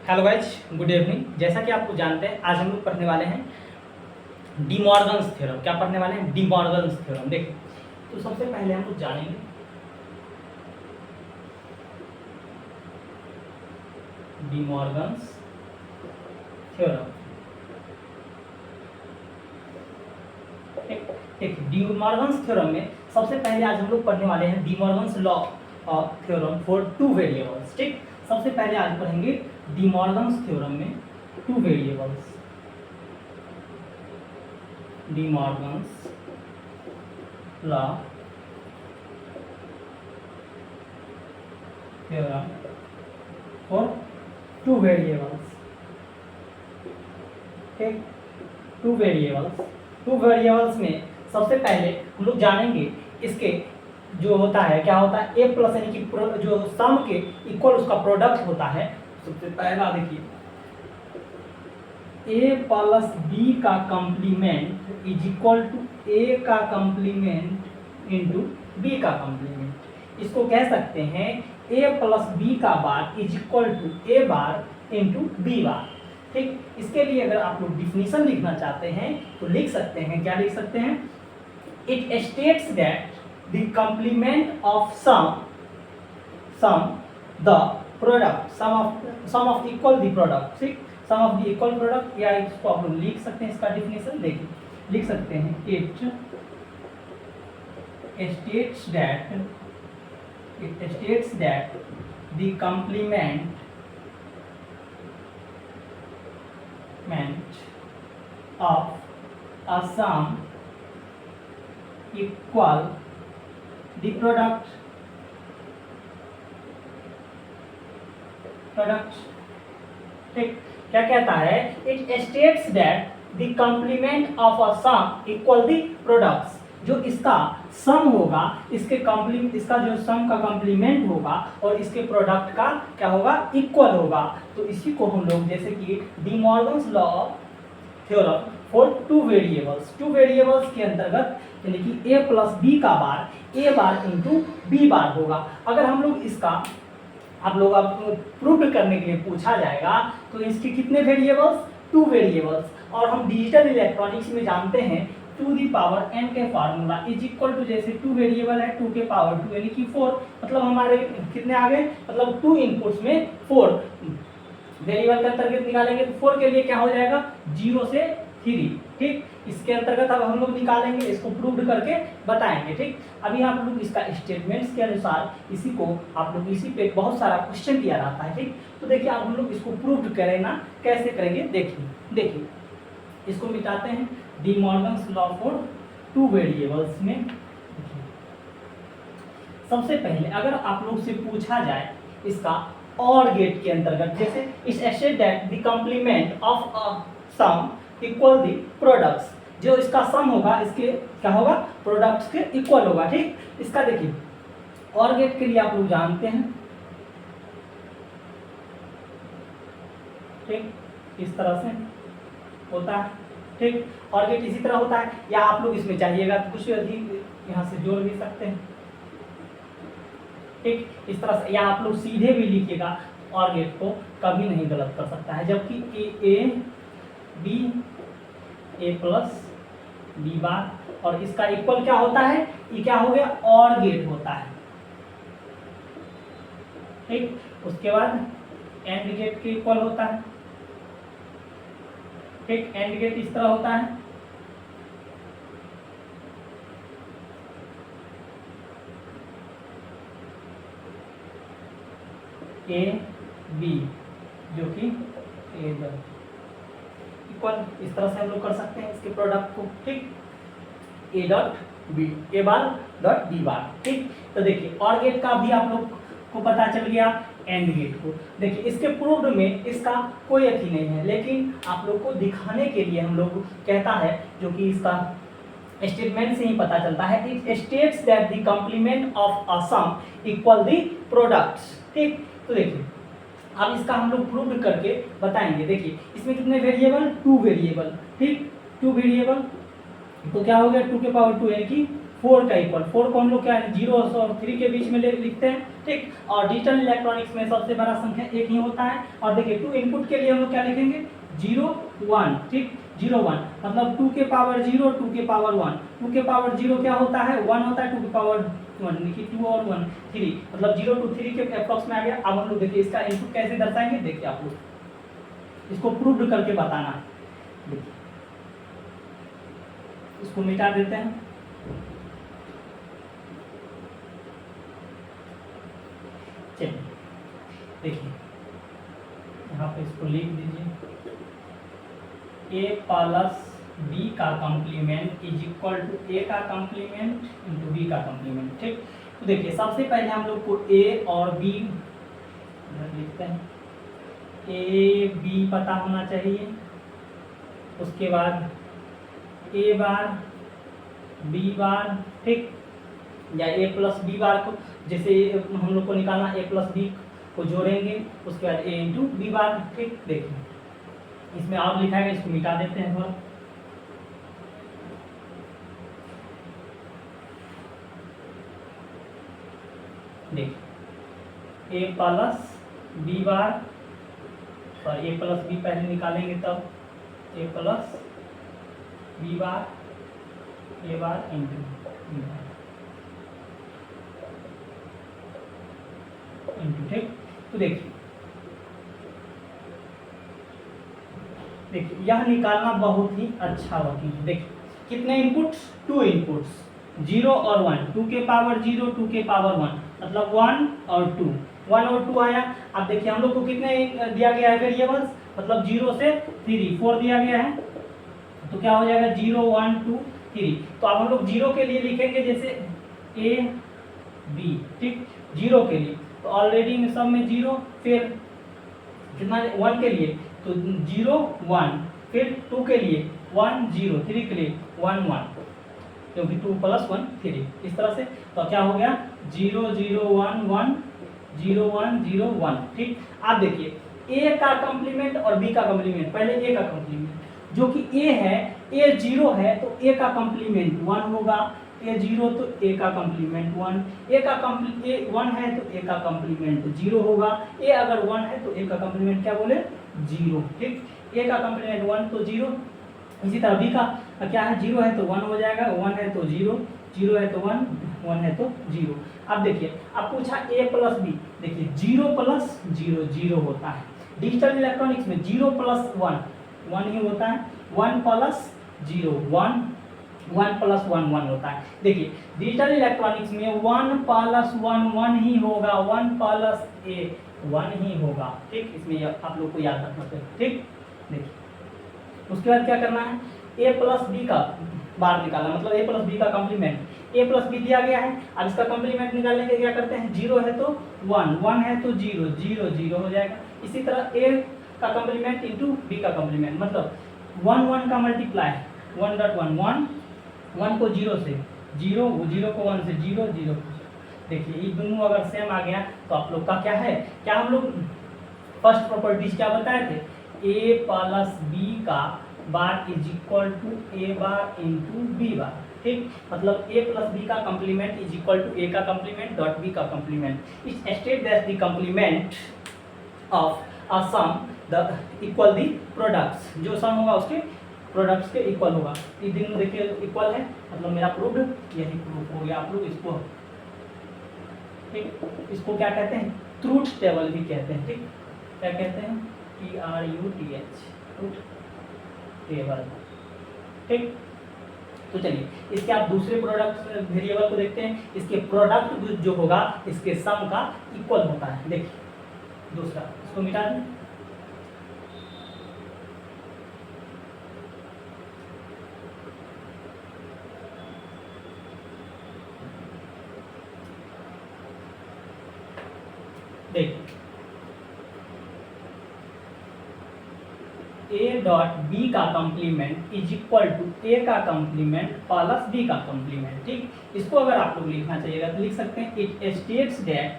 Hello guys, good evening. जैसा कि आपको जानते हैं, आज हम लोग पढ़ने वाले हैं डी मॉर्गन्स थ्योरम। क्या पढ़ने वाले हैं? D Morgan's theorem. देखिए, तो सबसे पहले हम लोग जानेंगे डी मॉर्गन्स थ्योरम। ठीक, डी मॉर्गन्स थ्योरम में सबसे पहले आज हम लोग पढ़ने वाले हैं D Morgan's law of theorem for two variables. ठीक, सबसे पहले आज पढ़ेंगे डी मॉर्गन्स थ्योरम में two variables. D Morgan's law theorem for two variables. ठीक, टू वेरिएबल्स में सबसे पहले हम लोग जानेंगे इसके जो होता है, क्या होता है, ए प्लस यानी कि जो सम के इक्वल उसका प्रोडक्ट होता है। सबसे पहला देखिए, ए प्लस बी का complement is equal to A का कंप्लीमेंट इंटू बी का कंप्लीमेंट। इसको कह सकते हैं ए प्लस बी का bar is equal to A bar into B bar. ठीक, इसके लिए अगर आप लोग डिफिनीशन लिखना चाहते हैं तो लिख सकते हैं, क्या लिख सकते हैं? It states that the complement of sum the product sum of equal the product. ठीक, sum of the equal product, या इसको आप लोग लिख सकते हैं, इसका डिफिनीशन देखिए, लिख सकते हैं it states that the complement of a sum equal the product। ठीक, क्या कहता है? It states that the complement of a sum equal the products. जो इसका सम होगा, इसका जो सम का कंप्लीमेंट होगा और इसके प्रोडक्ट का क्या होगा? इक्वल होगा। तो इसी को हम लोग जैसे कि D Morgan's law theorem for two variables के अंतर्गत, यानी कि ए प्लस बी का बार ए बार इंटू बी बार होगा। अगर हम लोग इसका आप लोग प्रूव करने के लिए पूछा जाएगा तो इसके कितने वेरिएबल्स? Two variables. और हम डिजिटल इलेक्ट्रॉनिक्स में जानते हैं टू दी पावर n के फार्मूला इज इक्वल टू, जैसे टू वेरिएबल है, टू के पावर टू यानी कि 4, मतलब हमारे कितने आ गए? मतलब टू इनपुट्स में 4 वेरिएबल के अंतर्गत निकालेंगे तो 4 के लिए क्या हो जाएगा? 0 से 3। ठीक, इसके अंतर्गत अब हम लोग निकालेंगे, इसको प्रूव करके बताएंगे। ठीक, अभी आप लोग इसका स्टेटमेंट्स के अनुसार इसी को आप लोग इसी पे बहुत सारा क्वेश्चन दिया रहता है। ठीक, तो देखिए अब हम लोग इसको प्रूव करें ना, कैसे करेंगे देखिए, इसको मिटाते हैं। D Morgan's law for two variables में सबसे पहले अगर आप लोग से पूछा जाए इसका और गेट के अंतर्गत, जैसे इस state that the complement of a sum equal the products, जो इसका सम होगा इसके क्या होगा? प्रोडक्ट्स के इक्वल होगा। ठीक, इसका देखिए और गेट के लिए आप लोग जानते हैं, ठीक, इस तरह से होता है। ठीक, और गेट इसी तरह होता है, या आप लोग इसमें चाहिएगा तो कुछ अधिक यहाँ से जोड़ भी सकते हैं। ठीक, इस तरह से, या आप लोग सीधे भी लिखिएगा, और गेट को कभी नहीं गलत कर सकता है। जबकि ए प्लस बी बार और इसका इक्वल क्या होता है? ये क्या हो गया? और गेट होता है। ठीक, उसके बाद एंड गेट के इक्वल होता है। ठीक, एंड गेट इस तरह होता है। ए बी, जो कि ए डॉट इक्वल, इस तरह से हम लोग कर सकते हैं इसके प्रोडक्ट को। ठीक, A dot B, A bar dot B bar. ठीक, तो देखिए और गेट का भी आप लोग को पता चल गया, एंड गेट को। देखिए इसके प्रूव्ड में इसका कोई अथी नहीं है, लेकिन आप लोग को दिखाने के लिए हम लोग कहता है, जो कि इसका स्टेटमेंट से ही पता चलता है, it states that the complement of a sum equal the products. ठीक, तो देखिए अब इसका हम लोग प्रूव करके बताएंगे। देखिए इसमें कितने वेरिएबल? Two variable. ठीक, टू वेरिएबल तो क्या हो गया? टू के पावर टू यानी कि 4 का इक्वल, 4 को हम लोग क्या है 0 और 3 के बीच में लिखते हैं, ठीक। और डिजिटल इलेक्ट्रॉनिक्स में सबसे बड़ा संख्या एक ही होता है। और देखिए 2 इनपुट के लिए हम लोग क्या लिखेंगे 0 1, ठीक 0 1 मतलब 2 के पावर 0 2 के पावर 1, 2 के पावर 0 क्या होता है 1 होता है, 2 के पावर 1 देखिए 2 और 1 3 मतलब 0 2 3 के अप्रॉक्स में आ गया। अब हम लोग देखिए इसका इनपुट कैसे दर्शाएंगे, देखिए आप लोग इसको प्रूव करके बताना है। देखिए इसको मिटा देते हैं, चलिए देखिए यहाँ पे इसको लिख दीजिए, a प्लस b का complement is equal to a का कॉम्प्लीमेंट इंटू b का कॉम्प्लीमेंट, ठीक। तो देखिए सबसे पहले हम लोग को a और b लिखते हैं, a b पता होना चाहिए, उसके बाद a बार b बार, ठीक, या a प्लस b बार को जैसे हम लोग को निकालना a प्लस b को जोड़ेंगे, उसके बाद a इंटू b बार, ठीक। देखिए इसमें और लिखा है, इसको मिटा देते हैं थोड़ा, देखिए a plus b bar, sorry a plus b पहले निकालेंगे तब a plus b bar a bar into b bar into, ठीक। तो देखिए यह निकालना बहुत ही अच्छा वर्किंग है। देखिए कितने इनपुट्स 2 इनपुट्स 0 और 1, 2 के पावर 0 2 के पावर 1 मतलब 1 और 2, 1 और 2 आया। अब देखिए हम लोग को कितने दिया गया है वेरिएबल्स, मतलब 0 से 3 4 दिया गया है, तो क्या हो जाएगा 0 1 2 3। तो अब हम लोग 0 के लिए लिखेंगे जैसे a b, ठीक 0 के लिए तो ऑलरेडी में सब में 0, फिर कितना 1 के लिए तो 0 1, फिर 2 के लिए 1 0, 3 के लिए 1 1 क्योंकि 2 प्लस 1 3, इस तरह से। तो क्या हो गया 0 0 1 1 0 1 0 1, ठीक। आप देखिए a का कॉम्प्लीमेंट और b का कॉम्प्लीमेंट, पहले a का कॉम्प्लीमेंट जो कि a है, a 0 है तो a का कॉम्प्लीमेंट 1 होगा, a 0 तो a का कॉम्प्लीमेंट 1, a का कॉम्प्लीमेंट 1 है तो a का कॉम्प्लीमेंट 0 होगा, a अगर 1 है तो a का कॉम्प्लीमेंट क्या बोले 0, ठीक। a का कॉम्प्लीमेंट 1 तो 0, इसी तरह b का क्या है 0 है तो 1 हो जाएगा, 1 है तो 0, 0 है तो 1, 1 है तो 0। अब देखिए अब पूछा a प्लस b, देखिए 0 प्लस 0 0 होता है, डिजिटल इलेक्ट्रॉनिक्स में 0 प्लस 1 1 ही होता है, 1 प्लस 0 1 1 प्लस 1 1 होता है। देखिए डिजिटल इलेक्ट्रॉनिक्स में 1 प्लस 1 1 ही होगा, 1 प्लस a 1 ही होगा, ठीक। इसमें आप लोग को याद रखना चाहिए, ठीक। देखिए उसके बाद क्या करना है a प्लस b का बार निकालना, मतलब a प्लस b का कॉम्प्लीमेंट, a प्लस b दिया गया है। अब इसका कॉम्प्लीमेंट निकालने के क्या करते हैं 0 है तो 1 1 है तो 0 0 0 हो जाएगा। इसी तरह a का कॉम्प्लीमेंट इंटू b का कॉम्प्लीमेंट, मतलब 1 1 का मल्टीप्लाई 1.1 1 1 को 0 से 0, 0 को 1 से 0 0। देखिए ये दोनों अगर सेम आ गया तो आप लोग का क्या है, क्या हम लोग फर्स्ट प्रॉपर्टीज क्या बताए थे, a प्लस b का bar is equal to a bar into b bar, ठीक। मतलब a प्लस b का complement is equal to a का कॉम्प्लीमेंट डॉट b का complement. Is state that the complement of a sum the equal the products, जो sum होगा उसके products के equal होगा। ये दोनों देखिए इक्वल है, मतलब मेरा प्रूव्ड, यही प्रूफ हो गया। आप लोग इसको, ठीक, इसको क्या कहते हैं ट्रूथ टेबल भी कहते हैं, ठीक। क्या कहते हैं TRUTH, ट्रूथ टेबल, ठीक। तो चलिए इसके आप दूसरे प्रोडक्ट वेरिएबल को देखते हैं, इसके प्रोडक्ट जो होगा इसके सम का इक्वल होता है। देखिए दूसरा, इसको मिटा दें, देखिए a डॉट b का complement is equal to a का कॉम्प्लीमेंट प्लस b का कॉम्प्लीमेंट, ठीक। इसको अगर आप लोग लिखना चाहिएगा तो लिख सकते हैं it states that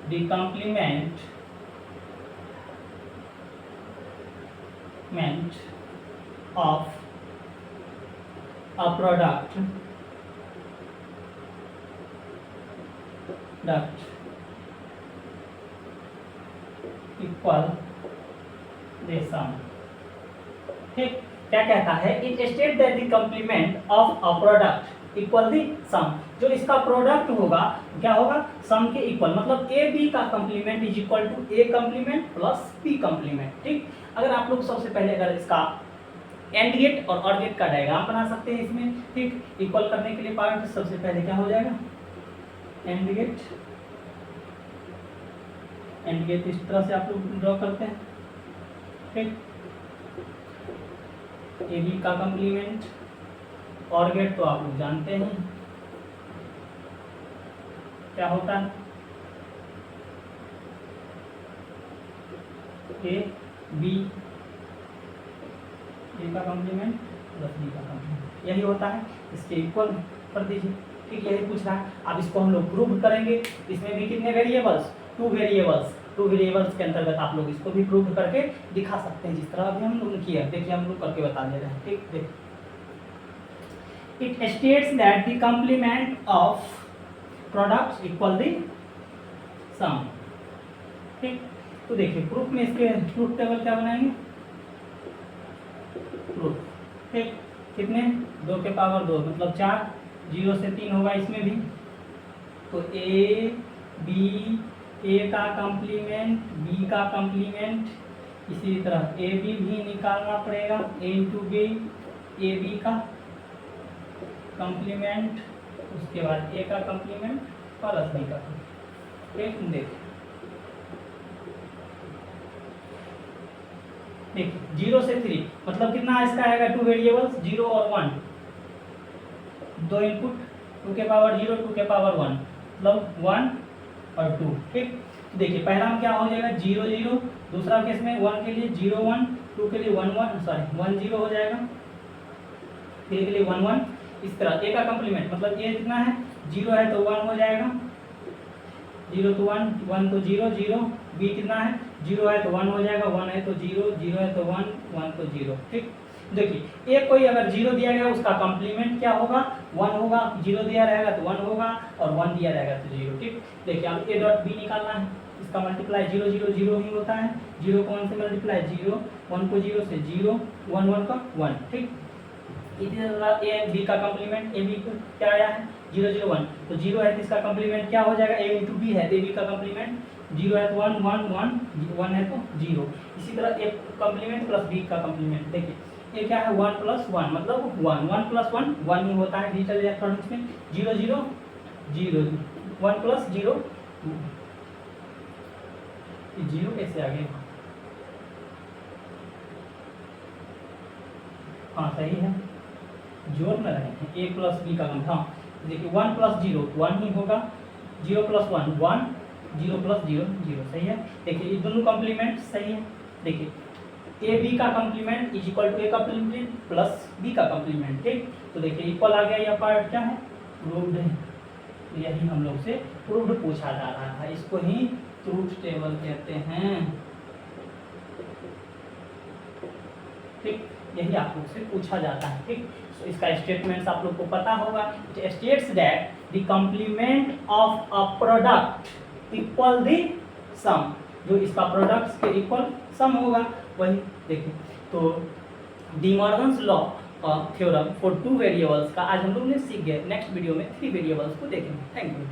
the complement of a product equal the sum। ठीक, क्या कहता है, it state that the complement of a product equal the sum, जो इसका प्रोडक्ट होगा क्या होगा, सम के इक्वल, मतलब ए बी का complement is equal to A complement plus B complement. ठीक, अगर आप लोग सबसे पहले अगर इसका एंड गेट और ऑर गेट का डायग्राम बना सकते हैं इसमें। ठीक, इक्वल करने के लिए पार्ट सबसे पहले क्या हो जाएगा, एंड गेट इस तरह से आप लोग ड्रॉ करते हैं। ठीक, ए बी का कंप्लीमेंट, और गेट तो आप लोग जानते हैं क्या होता है, ए बी, ए का कंप्लीमेंट प्लस बी का कंप्लीमेंट, यही होता है, इसके इक्वल कर दीजिए। ठीक, यही पूछ रहा है। अब इसको हम लोग प्रूव करेंगे। इसमें भी कितने वेरिएबल्स, टू वेरिएबल्स के अंतर्गत आप लोग इसको भी प्रूव करके दिखा सकते हैं, जिस तरह अभी हम लोग ने किया। देखिए हम लोग करके बता दे रहे हैं। ठीक, देखिए it states that the complement of products equal the sum. ठीक, तो देखिए प्रूफ में इसके ट्रूथ टेबल क्या बनाएंगे, प्रूफ। ठीक, कितने, 2 के पावर 2 मतलब 4, 0 से 3 होगा इसमें भी। तो ए बी, ए का कंप्लीमेंट बी का कंप्लीमेंट, इसी तरह ए बी भी निकालना पड़ेगा, ए इंटू बी, ए बी का कंप्लीमेंट, उसके बाद ए का कंप्लीमेंट प्लस बी का। ठीक, देखिए 0 से 3 मतलब कितना इसका आएगा, 2 वेरिएबल्स 0 और 1, 2 इनपुट, 2 के पावर 0, 2 के पावर 1 मतलब 1 और 2। ठीक, देखिए पहला में क्या हो जाएगा 0 0, दूसरा केस में 1 के लिए 0 1, 2 के लिए 1 1 सॉरी 1 0 हो जाएगा, 3 के लिए 1 1। इस तरह ए का कंप्लीमेंट मतलब ए कितना है, 0 है तो 1 हो जाएगा, 0 तो 1, 1 तो 0 0, बी कितना है, 0 है तो 1 हो जाएगा, 1 है तो 0, 0 है तो 1, 1 तो 0। ठीक, देखिए एक कोई अगर 0 दिया गया उसका कंप्लीमेंट क्या होगा, 1 होगा, 0 दिया रहेगा तो 1 होगा, और 1 दिया रहेगा तो 0। ठीक, देखिए अब ए डॉट बी निकालना है, इसका मल्टीप्लाई 0 0 0 ही होता है, 0 को 1 से मल्टीप्लाई 0, 1 को 0 से 0, 1 1 का 1। ठीक, इसी तरह ए बी का कंप्लीमेंट, ए बी को क्या आया है 0 0 1, तो 0 है तो इसका कंप्लीमेंट क्या हो जाएगा, ए इंटू बी है, ए बी का कंप्लीमेंट 0 है तो 1 1 1, 1 है तो 0। इसी तरह ए कंप्लीमेंट प्लस बी का कंप्लीमेंट, देखिए ये क्या है 1 प्लस 1 मतलब 1, 1 प्लस 1 1 ही होता है डिजिटल इलेक्ट्रॉनिक्स में। 0 0 0, 1 प्लस 0 0 कैसे आ गया, हाँ सही है, जोड़ में रहे हैं, ए प्लस बी का हाँ देखिए 1 प्लस 0 1 ही होगा, 0 प्लस 1 1, 0 प्लस 0 0, सही है। देखिए ये दोनों कॉम्प्लीमेंट सही है। देखिए ए बी का complement is equal to A complement plus B का कॉम्प्लीमेंट। ठीक, तो देखिए इक्वल आ गया, यह पार्ट क्या है, प्रूव्ड है। तो यही हम लोग से प्रूव्ड पूछा जा रहा था, इसको ही ट्रूथ टेबल कहते हैं। ठीक, यही आप लोग से पूछा जाता है। ठीक, तो इसका स्टेटमेंट्स आप लोग को पता होगा। It states that the complement of a product equal the sum, जो इसका प्रोडक्ट्स के इक्वल सम होगा वही। देखिए तो D Morgan's law theorem for 2 variables का आज हम लोग ने सीख गए। नेक्स्ट वीडियो में 3 वेरिएबल्स को देखेंगे। Thank you.